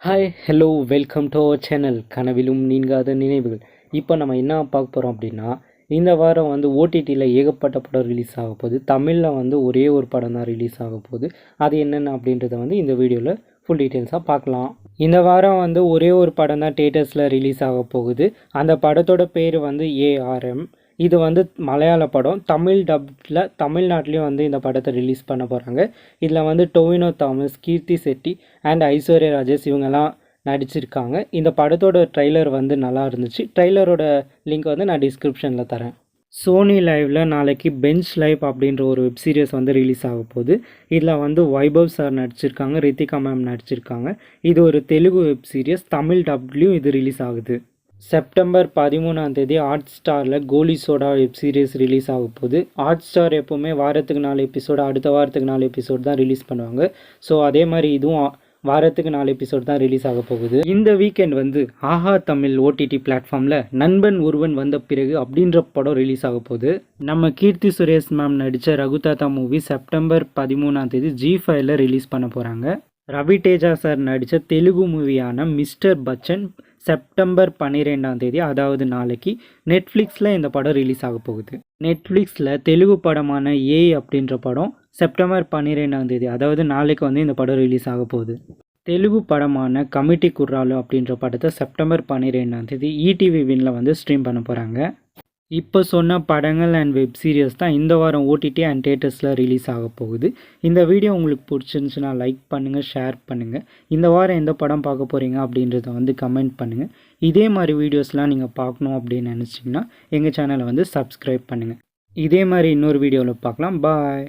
Hi hello welcome to our channel கனவிலும் நீங்காத நினைவுகள். இப்போ நம்ம என்ன பார்க்க போகிறோம் அப்படின்னா, இந்த வாரம் வந்து ஓடிடியில் ஏகப்பட்ட படம் ரிலீஸ் ஆக போகுது. தமிழில் வந்து ஒரே ஒரு படம் தான் ரிலீஸ் ஆக போகுது. அது என்னென்ன அப்படின்றத வந்து இந்த வீடியோவில் ஃபுல் டீட்டெயில்ஸாக பார்க்கலாம். இந்த வாரம் வந்து ஒரே ஒரு படம் தான் தியேட்டர்ஸில் ரிலீஸ் ஆக போகுது. அந்த படத்தோட பேர் வந்து ஏஆர்எம். இது வந்து மலையாள படம். தமிழ் டப்பில் தமிழ்நாட்டிலையும் வந்து இந்த படத்தை ரிலீஸ் பண்ண போகிறாங்க. இதில் வந்து டொவினோ தாமஸ், கீர்த்தி செட்டி அண்ட் ஐஸ்வர்யா ராஜேஷ் இவங்கெல்லாம் நடிச்சிருக்காங்க. இந்த படத்தோட ட்ரைலர் வந்து நல்லா இருந்துச்சு. ட்ரைலரோட லிங்க் வந்து நான் டிஸ்கிரிப்ஷனில் தரேன். சோனி லைவில் நாளைக்கு பெஞ்ச் லைவ் அப்படின்ற ஒரு வெப் சீரிஸ் வந்து ரிலீஸ் ஆக போகுது. இதில் வந்து வைபவ் சார் நடிச்சிருக்காங்க, ரித்திகா மேம் நடிச்சிருக்காங்க. இது ஒரு தெலுங்கு வெப் சீரிஸ். தமிழ் டப்லையும் இது ரிலீஸ் ஆகுது. செப்டம்பர் 13 ஹாட் ஸ்டாரில் கோலி சோடா வெப் சீரிஸ் ரிலீஸ் ஆக போகுது. ஹாட் ஸ்டார் எப்போவுமே வாரத்துக்கு 4 எபிசோடு, அடுத்த வாரத்துக்கு 4 எபிசோடு தான் ரிலீஸ் பண்ணுவாங்க. ஸோ அதே மாதிரி இதுவும் வாரத்துக்கு 4 எபிசோடு தான் ரிலீஸ் ஆக போகுது. இந்த வீக்கெண்ட் வந்து ஆஹா தமிழ் ஓடிடி பிளாட்ஃபார்மில் நண்பன் ஒருவன் வந்த பிறகு அப்படின்ற படம் ரிலீஸ் ஆக போகுது. நம்ம கீர்த்தி சுரேஷ் மேம் நடித்த ரகுதாத்தா மூவி செப்டம்பர் 13 ஜி5ல ரிலீஸ் பண்ண போகிறாங்க. ரவி தேஜா சார் நடித்த தெலுங்கு மூவியான மிஸ்டர் பச்சன் செப்டம்பர் 12 அதாவது நாளைக்கு நெட்ஃப்ளிக்ஸில் இந்த படம் ரிலீஸ் ஆக போகுது. நெட்ஃப்ளிக்ஸில் தெலுங்கு படமான ஏஐ அப்படின்ற படம் செப்டம்பர் 12 அதாவது நாளைக்கு வந்து இந்த படம் ரிலீஸ் ஆக போகுது. தெலுங்கு படமான கமிட்டி குர்ராலு அப்படின்ற படத்தை செப்டம்பர் 12 ஈடிவி வினில் வந்து ஸ்ட்ரீம் பண்ண போகிறாங்க. இப்போ சொன்ன படங்கள் அண்ட் வெப் சீரிஸ் தான் இந்த வாரம் ஓடிடி அண்ட் தியேட்டர்ஸில் ரிலீஸ் ஆக போகுது. இந்த வீடியோ உங்களுக்கு பிடிச்சிருந்துச்சுன்னா லைக் பண்ணுங்கள், ஷேர் பண்ணுங்கள். இந்த வாரம் எந்த படம் பார்க்க போகிறீங்க அப்படின்றத வந்து கமெண்ட் பண்ணுங்கள். இதே மாதிரி வீடியோஸ்லாம் நீங்கள் பார்க்கணும் அப்படின்னு நினச்சிங்கன்னா எங்கள் சேனலை வந்து சப்ஸ்கிரைப் பண்ணுங்கள். இதே மாதிரி இன்னொரு வீடியோவில் பார்க்கலாம். பாய்.